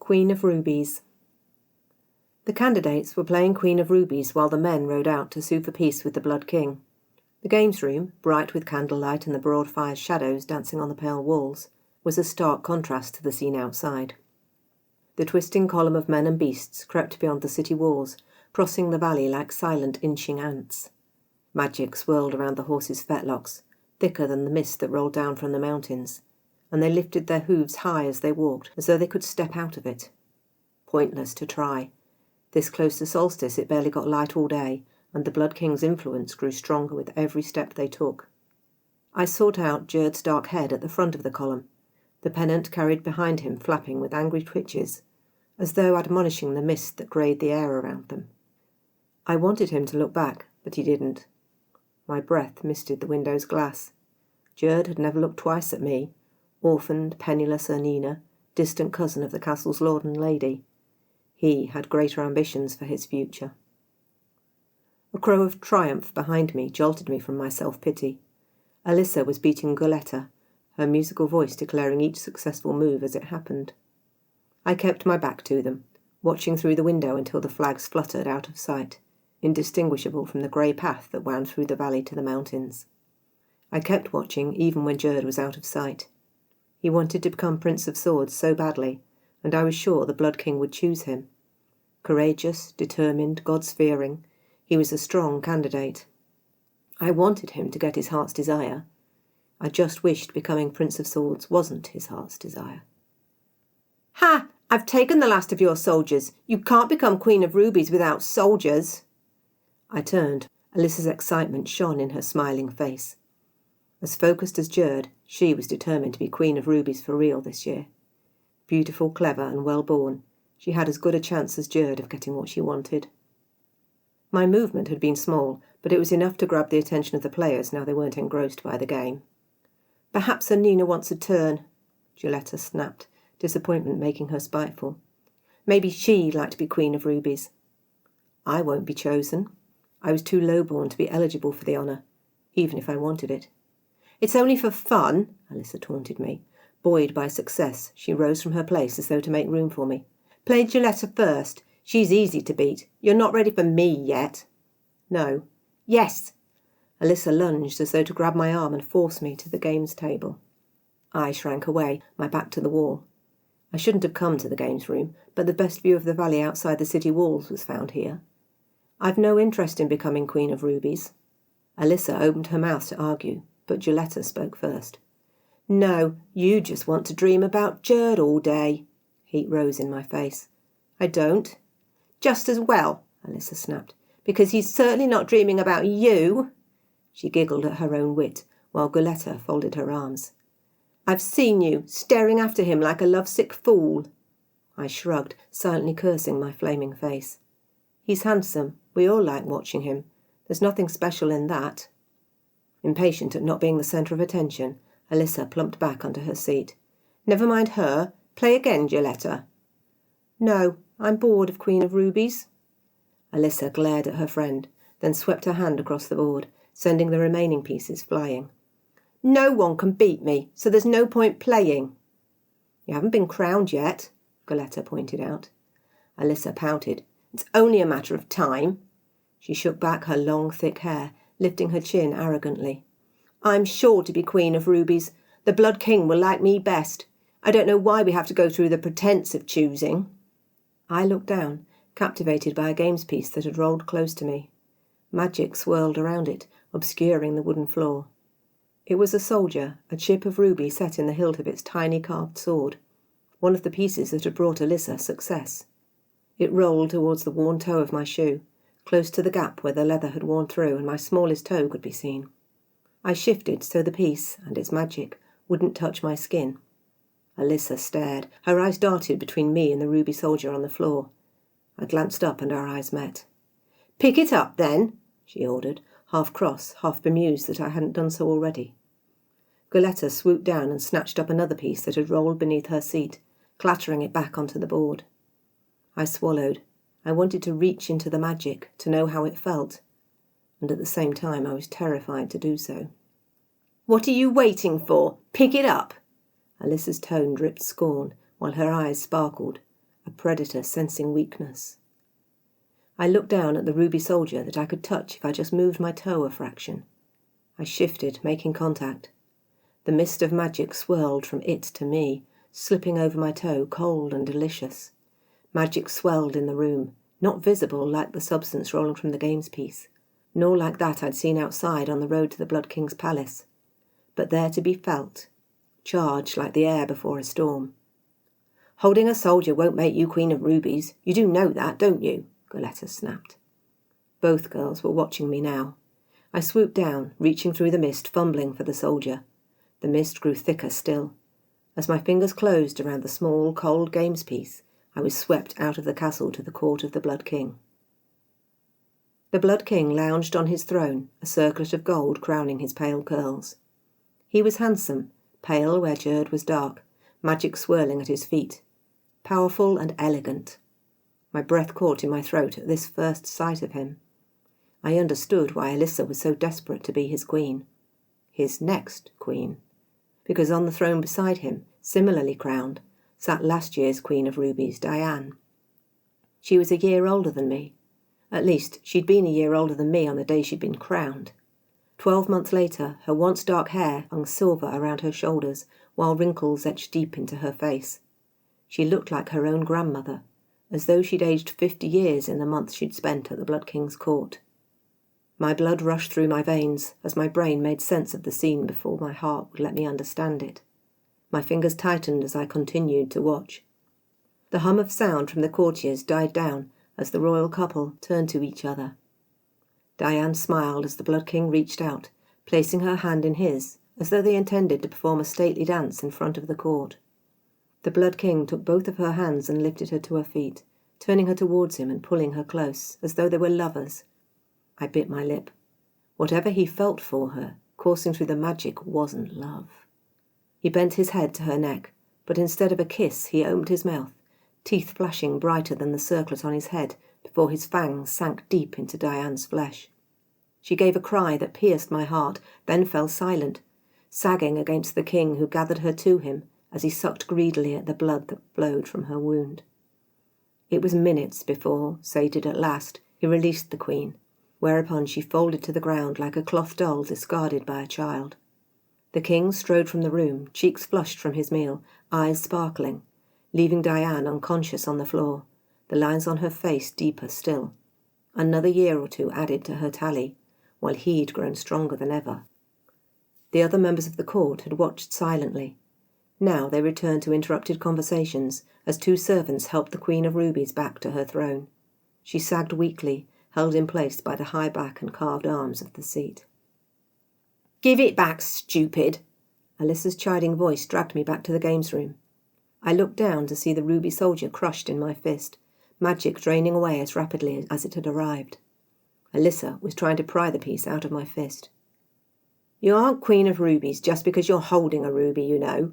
Queen of Rubies. The candidates were playing Queen of Rubies while the men rode out to sue for peace with the Blood King. The games room, bright with candlelight and the broad fire's shadows dancing on the pale walls, was a stark contrast to the scene outside. The twisting column of men and beasts crept beyond the city walls, crossing the valley like silent inching ants. Magic swirled around the horses' fetlocks, thicker than the mist that rolled down from the mountains, and they lifted their hooves high as they walked, as though they could step out of it. Pointless to try. This close to solstice it barely got light all day, and the Blood King's influence grew stronger with every step they took. I sought out Jerd's dark head at the front of the column, the pennant carried behind him flapping with angry twitches, as though admonishing the mist that greyed the air around them. I wanted him to look back, but he didn't. My breath misted the window's glass. Jerd had never looked twice at me, orphaned, penniless Ernina, distant cousin of the castle's lord and lady. He had greater ambitions for his future. A crow of triumph behind me jolted me from my self-pity. Alyssa was beating Goletta, her musical voice declaring each successful move as it happened. I kept my back to them, watching through the window until the flags fluttered out of sight, indistinguishable from the grey path that wound through the valley to the mountains. I kept watching even when Jerd was out of sight. He wanted to become Prince of Swords so badly, and I was sure the Blood King would choose him. Courageous, determined, gods-fearing, he was a strong candidate. I wanted him to get his heart's desire. I just wished becoming Prince of Swords wasn't his heart's desire. "Ha! I've taken the last of your soldiers. You can't become Queen of Rubies without soldiers." I turned. Alyssa's excitement shone in her smiling face. As focused as Jerd, she was determined to be Queen of Rubies for real this year. Beautiful, clever, and well-born, she had as good a chance as Jerd of getting what she wanted. My movement had been small, but it was enough to grab the attention of the players now they weren't engrossed by the game. "Perhaps Ernina wants a turn," Goletta snapped, disappointment making her spiteful. "Maybe she'd like to be Queen of Rubies." "I won't be chosen. I was too low-born to be eligible for the honour, even if I wanted it." "It's only for fun," Alyssa taunted me. Buoyed by success, she rose from her place as though to make room for me. "Play Goletta first. She's easy to beat. You're not ready for me yet." "No." "Yes." Alyssa lunged as though to grab my arm and force me to the games table. I shrank away, my back to the wall. I shouldn't have come to the games room, but the best view of the valley outside the city walls was found here. "I've no interest in becoming Queen of Rubies." Alyssa opened her mouth to argue, but Goletta spoke first. "No, you just want to dream about Jerd all day." Heat rose in my face. "I don't." "Just as well," Alyssa snapped, "because he's certainly not dreaming about you." She giggled at her own wit, while Goletta folded her arms. "I've seen you, staring after him like a lovesick fool." I shrugged, silently cursing my flaming face. "He's handsome. We all like watching him. There's nothing special in that." Impatient at not being the centre of attention, Alyssa plumped back onto her seat. "Never mind her. Play again, Goletta." "No, I'm bored of Queen of Rubies." Alyssa glared at her friend, then swept her hand across the board, sending the remaining pieces flying. "No one can beat me, so there's no point playing." "You haven't been crowned yet," Goletta pointed out. Alyssa pouted. "It's only a matter of time." She shook back her long, thick hair, lifting her chin arrogantly. "I'm sure to be Queen of Rubies. The Blood King will like me best. I don't know why we have to go through the pretence of choosing." I looked down, captivated by a games piece that had rolled close to me. Magic swirled around it, obscuring the wooden floor. It was a soldier, a chip of ruby set in the hilt of its tiny carved sword, one of the pieces that had brought Alyssa success. It rolled towards the worn toe of my shoe, close to the gap where the leather had worn through and my smallest toe could be seen. I shifted so the piece, and its magic, wouldn't touch my skin. Alyssa stared. Her eyes darted between me and the ruby soldier on the floor. I glanced up and our eyes met. "Pick it up, then," she ordered, half cross, half bemused that I hadn't done so already. Goletta swooped down and snatched up another piece that had rolled beneath her seat, clattering it back onto the board. I swallowed. I wanted to reach into the magic, to know how it felt, and at the same time I was terrified to do so. "What are you waiting for? Pick it up!" Alyssa's tone dripped scorn, while her eyes sparkled. a predator sensing weakness. I looked down at the ruby soldier that I could touch if I just moved my toe a fraction. I shifted, making contact. The mist of magic swirled from it to me, slipping over my toe, cold and delicious. Magic swelled in the room, not visible like the substance rolling from the games piece, nor like that I'd seen outside on the road to the Blood King's palace, but there to be felt, charged like the air before a storm. "Holding a soldier won't make you Queen of Rubies. You do know that, don't you?" Goletta snapped. Both girls were watching me now. I swooped down, reaching through the mist, fumbling for the soldier. The mist grew thicker still. As my fingers closed around the small, cold games piece, I was swept out of the castle to the court of the Blood King. The Blood King lounged on his throne, a circlet of gold crowning his pale curls. He was handsome, pale where Jerd was dark, magic swirling at his feet. Powerful and elegant. My breath caught in my throat at this first sight of him. I understood why Alyssa was so desperate to be his queen. His next queen. Because on the throne beside him, similarly crowned, sat last year's Queen of Rubies, Diane. She was a year older than me. At least, she'd been a year older than me on the day she'd been crowned. 12 months later, her once dark hair hung silver around her shoulders, while wrinkles etched deep into her face. She looked like her own grandmother, as though she'd aged 50 years in the months she'd spent at the Blood King's court. My blood rushed through my veins as my brain made sense of the scene before my heart would let me understand it. My fingers tightened as I continued to watch. The hum of sound from the courtiers died down as the royal couple turned to each other. Diane smiled as the Blood King reached out, placing her hand in his, as though they intended to perform a stately dance in front of the court. The Blood King took both of her hands and lifted her to her feet, turning her towards him and pulling her close, as though they were lovers. I bit my lip. Whatever he felt for her, coursing through the magic, wasn't love. He bent his head to her neck, but instead of a kiss he opened his mouth, teeth flashing brighter than the circlet on his head before his fangs sank deep into Diane's flesh. She gave a cry that pierced my heart, then fell silent, sagging against the king who gathered her to him as he sucked greedily at the blood that flowed from her wound. It was minutes before, sated at last, he released the queen, whereupon she folded to the ground like a cloth doll discarded by a child. The king strode from the room, cheeks flushed from his meal, eyes sparkling, leaving Diane unconscious on the floor, the lines on her face deeper still. Another year or two added to her tally, while he'd grown stronger than ever. The other members of the court had watched silently. Now they returned to interrupted conversations as two servants helped the Queen of Rubies back to her throne. She sagged weakly, held in place by the high back and carved arms of the seat. "Give it back, stupid!" Alyssa's chiding voice dragged me back to the games room. I looked down to see the ruby soldier crushed in my fist, magic draining away as rapidly as it had arrived. Alyssa was trying to pry the piece out of my fist. "You aren't Queen of Rubies just because you're holding a ruby, you know."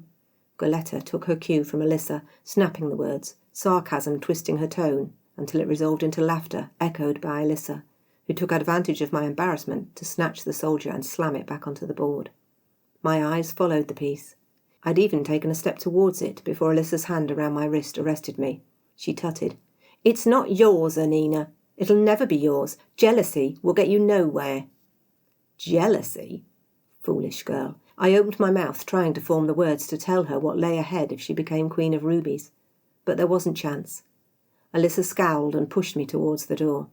Goletta took her cue from Alyssa, snapping the words, sarcasm twisting her tone until it resolved into laughter, echoed by Alyssa, who took advantage of my embarrassment to snatch the soldier and slam it back onto the board. My eyes followed the piece. I'd even taken a step towards it before Alyssa's hand around my wrist arrested me. She tutted. "It's not yours, Ernina. It'll never be yours. Jealousy will get you nowhere." Jealousy? Foolish girl. I opened my mouth, trying to form the words to tell her what lay ahead if she became Queen of Rubies. But there wasn't chance. Alyssa scowled and pushed me towards the door.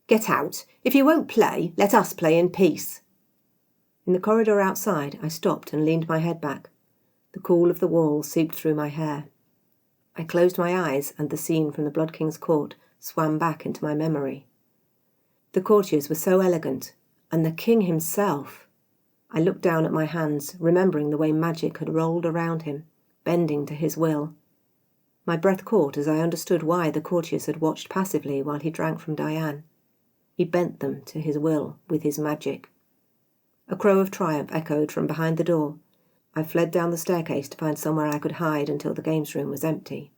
"Get out. If you won't play, let us play in peace." In the corridor outside, I stopped and leaned my head back. The cool of the wall seeped through my hair. I closed my eyes, and the scene from the Blood King's court swam back into my memory. The courtiers were so elegant, and the king himself. I looked down at my hands, remembering the way magic had rolled around him, bending to his will. My breath caught as I understood why the courtiers had watched passively while he drank from Diane. He bent them to his will with his magic. A crow of triumph echoed from behind the door. I fled down the staircase to find somewhere I could hide until the games room was empty.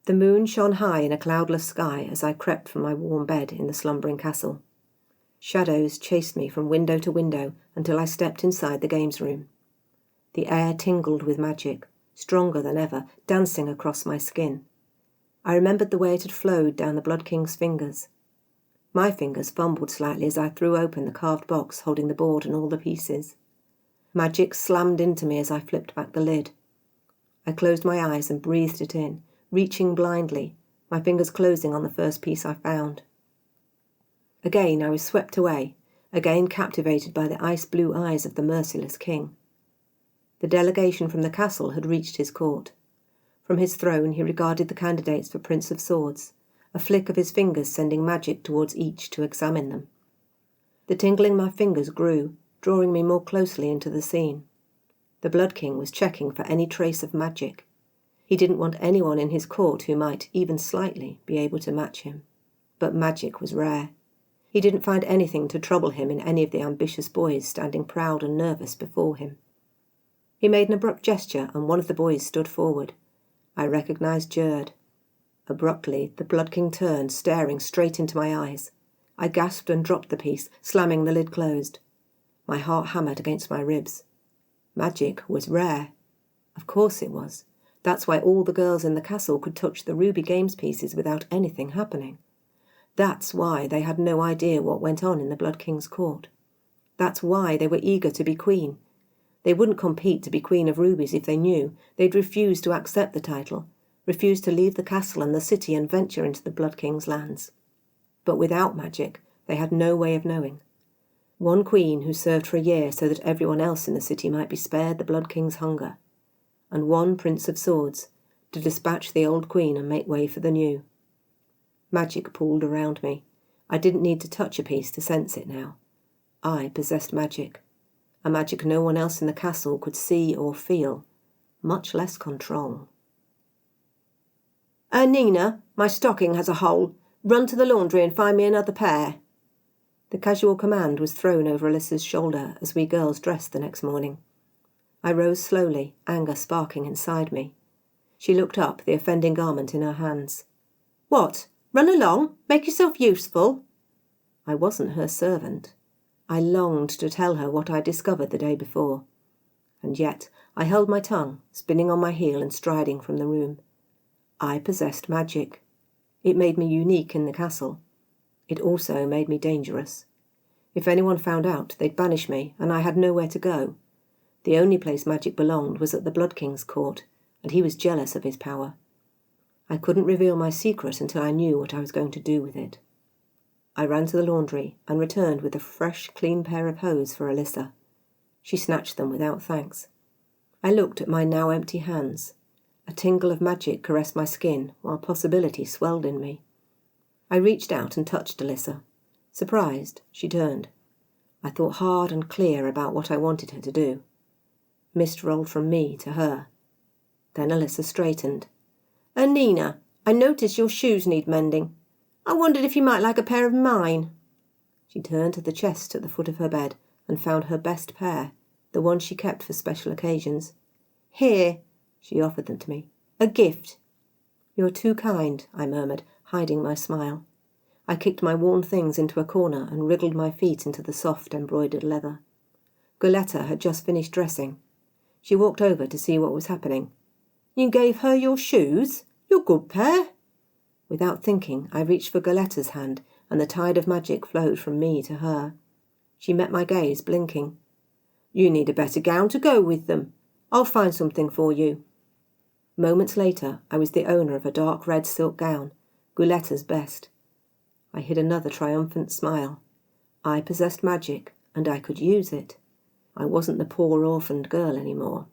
The moon shone high in a cloudless sky as I crept from my warm bed in the slumbering castle. Shadows chased me from window to window until I stepped inside the games room. The air tingled with magic, stronger than ever, dancing across my skin. I remembered the way it had flowed down the Blood King's fingers. My fingers fumbled slightly as I threw open the carved box holding the board and all the pieces. Magic slammed into me as I flipped back the lid. I closed my eyes and breathed it in, reaching blindly, my fingers closing on the first piece I found. Again I was swept away, again captivated by the ice-blue eyes of the merciless king. The delegation from the castle had reached his court. From his throne he regarded the candidates for Prince of Swords, a flick of his fingers sending magic towards each to examine them. The tingling in my fingers grew, drawing me more closely into the scene. The Blood King was checking for any trace of magic. He didn't want anyone in his court who might, even slightly, be able to match him. But magic was rare. He didn't find anything to trouble him in any of the ambitious boys standing proud and nervous before him. He made an abrupt gesture, and one of the boys stood forward. I recognized Gerd. Abruptly, the Blood King turned, staring straight into my eyes. I gasped and dropped the piece, slamming the lid closed. My heart hammered against my ribs. Magic was rare. Of course it was. That's why all the girls in the castle could touch the ruby games pieces without anything happening. That's why they had no idea what went on in the Blood King's court. That's why they were eager to be queen. They wouldn't compete to be Queen of Rubies if they knew. They'd refuse to accept the title, refuse to leave the castle and the city and venture into the Blood King's lands. But without magic, they had no way of knowing. One queen who served for a year so that everyone else in the city might be spared the Blood King's hunger, and one Prince of Swords to dispatch the old queen and make way for the new. Magic pooled around me. I didn't need to touch a piece to sense it now. I possessed magic. A magic no one else in the castle could see or feel, much less control. "Ernina, my stocking has a hole. Run to the laundry and find me another pair." The casual command was thrown over Alyssa's shoulder as we girls dressed the next morning. I rose slowly, anger sparking inside me. She looked up, the offending garment in her hands. "What? Run along? Make yourself useful?" I wasn't her servant. I longed to tell her what I discovered the day before. And yet I held my tongue, spinning on my heel and striding from the room. I possessed magic. It made me unique in the castle. It also made me dangerous. If anyone found out, they'd banish me, and I had nowhere to go. The only place magic belonged was at the Blood King's court, and he was jealous of his power. I couldn't reveal my secret until I knew what I was going to do with it. I ran to the laundry and returned with a fresh, clean pair of hose for Alyssa. She snatched them without thanks. I looked at my now empty hands. A tingle of magic caressed my skin, while possibility swelled in me. I reached out and touched Alyssa. Surprised, she turned. I thought hard and clear about what I wanted her to do. Mist rolled from me to her. Then Alyssa straightened. "Ernina, I notice your shoes need mending. I wondered if you might like a pair of mine." She turned to the chest at the foot of her bed and found her best pair, the one she kept for special occasions. "Here," she offered them to me. "A gift." "You're too kind," I murmured, hiding my smile. I kicked my worn things into a corner and wriggled my feet into the soft embroidered leather. Guletta had just finished dressing. She walked over to see what was happening. "You gave her your shoes? Your good pair?" Without thinking, I reached for Guletta's hand, and the tide of magic flowed from me to her. She met my gaze, blinking. "You need a better gown to go with them. I'll find something for you." Moments later, I was the owner of a dark red silk gown, Guletta's best. I hid another triumphant smile. I possessed magic, and I could use it. I wasn't the poor orphaned girl anymore.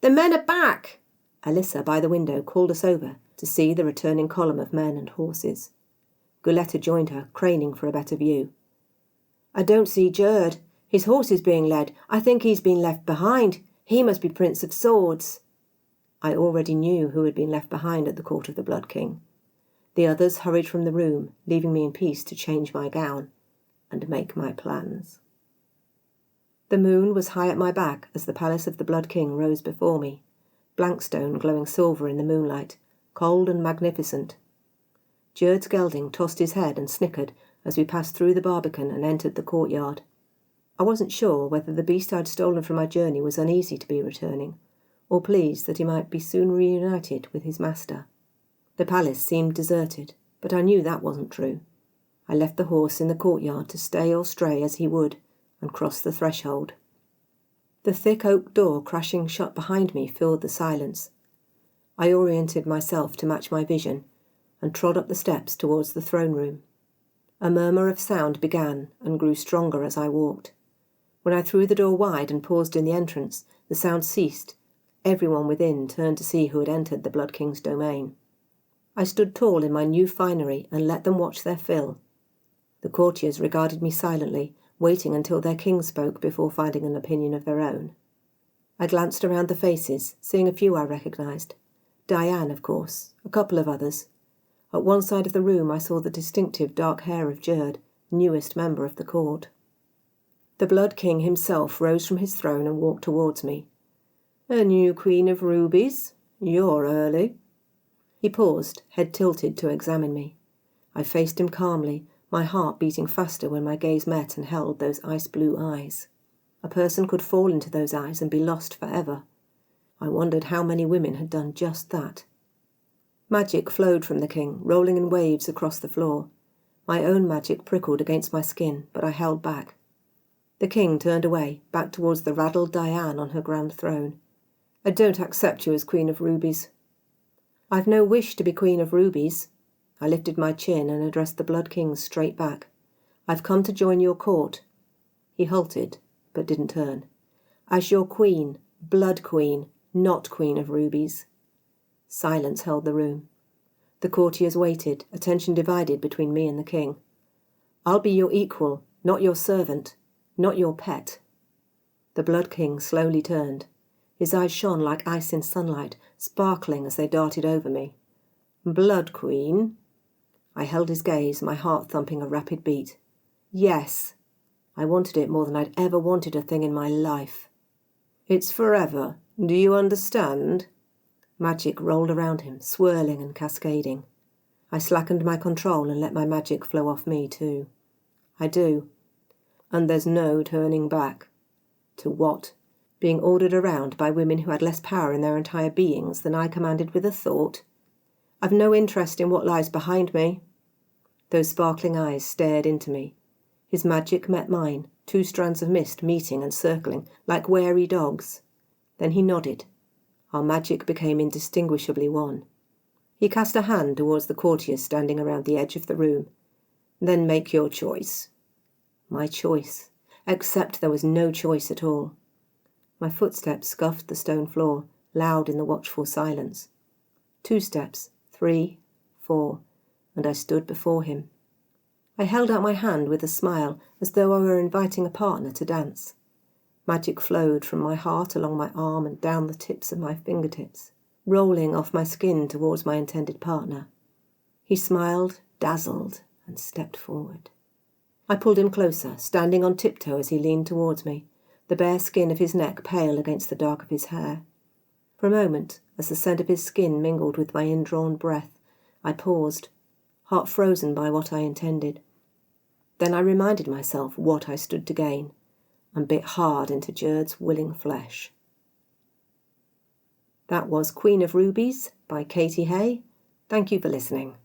"The men are back!" Alyssa, by the window, called us over to see the returning column of men and horses. Guletta joined her, craning for a better view. "I don't see Gerd. His horse is being led. I think he's been left behind. He must be Prince of Swords." I already knew who had been left behind at the court of the Blood King. The others hurried from the room, leaving me in peace to change my gown and make my plans. The moon was high at my back as the palace of the Blood King rose before me, blank stone glowing silver in the moonlight, cold and magnificent. Gerd's gelding tossed his head and snickered as we passed through the barbican and entered the courtyard. I wasn't sure whether the beast I'd stolen from my journey was uneasy to be returning, or pleased that he might be soon reunited with his master. The palace seemed deserted, but I knew that wasn't true. I left the horse in the courtyard to stay or stray as he would, and crossed the threshold. The thick oak door crashing shut behind me filled the silence. I oriented myself to match my vision, and trod up the steps towards the throne room. A murmur of sound began and grew stronger as I walked. When I threw the door wide and paused in the entrance, the sound ceased. Everyone within turned to see who had entered the Blood King's domain. I stood tall in my new finery and let them watch their fill. The courtiers regarded me silently, waiting until their king spoke before finding an opinion of their own. I glanced around the faces, seeing a few I recognised. Diane, of course, a couple of others. At one side of the room I saw the distinctive dark hair of Gerd, newest member of the court. The Blood King himself rose from his throne and walked towards me. "A new Queen of Rubies? You're early." He paused, head tilted to examine me. I faced him calmly, my heart beating faster when my gaze met and held those ice-blue eyes. A person could fall into those eyes and be lost forever. I wondered how many women had done just that. Magic flowed from the king, rolling in waves across the floor. My own magic prickled against my skin, but I held back. The king turned away, back towards the raddled Diane on her grand throne. "I don't accept you as Queen of Rubies." "I've no wish to be Queen of Rubies." I lifted my chin and addressed the Blood King straight back. "I've come to join your court." He halted, but didn't turn. "As your queen, Blood Queen, not Queen of Rubies." Silence held the room. The courtiers waited, attention divided between me and the king. "I'll be your equal, not your servant, not your pet." The Blood King slowly turned. His eyes shone like ice in sunlight, sparkling as they darted over me. "Blood Queen?" I held his gaze, my heart thumping a rapid beat. "Yes." I wanted it more than I'd ever wanted a thing in my life. "It's forever. Do you understand?" Magic rolled around him, swirling and cascading. I slackened my control and let my magic flow off me too. "I do." "And there's no turning back." To what? Being ordered around by women who had less power in their entire beings than I commanded with a thought? "I've no interest in what lies behind me." Those sparkling eyes stared into me. His magic met mine, two strands of mist meeting and circling, like wary dogs. Then he nodded. Our magic became indistinguishably one. He cast a hand towards the courtiers standing around the edge of the room. "Then make your choice." My choice, except there was no choice at all. My footsteps scuffed the stone floor, loud in the watchful silence. 2 steps, 3, 4, and I stood before him. I held out my hand with a smile, as though I were inviting a partner to dance. Magic flowed from my heart along my arm and down the tips of my fingertips, rolling off my skin towards my intended partner. He smiled, dazzled, and stepped forward. I pulled him closer, standing on tiptoe as he leaned towards me, the bare skin of his neck pale against the dark of his hair. For a moment, as the scent of his skin mingled with my indrawn breath, I paused, heart frozen by what I intended. Then I reminded myself what I stood to gain, and bit hard into Gerd's willing flesh. That was Queen of Rubies by Katy Haye. Thank you for listening.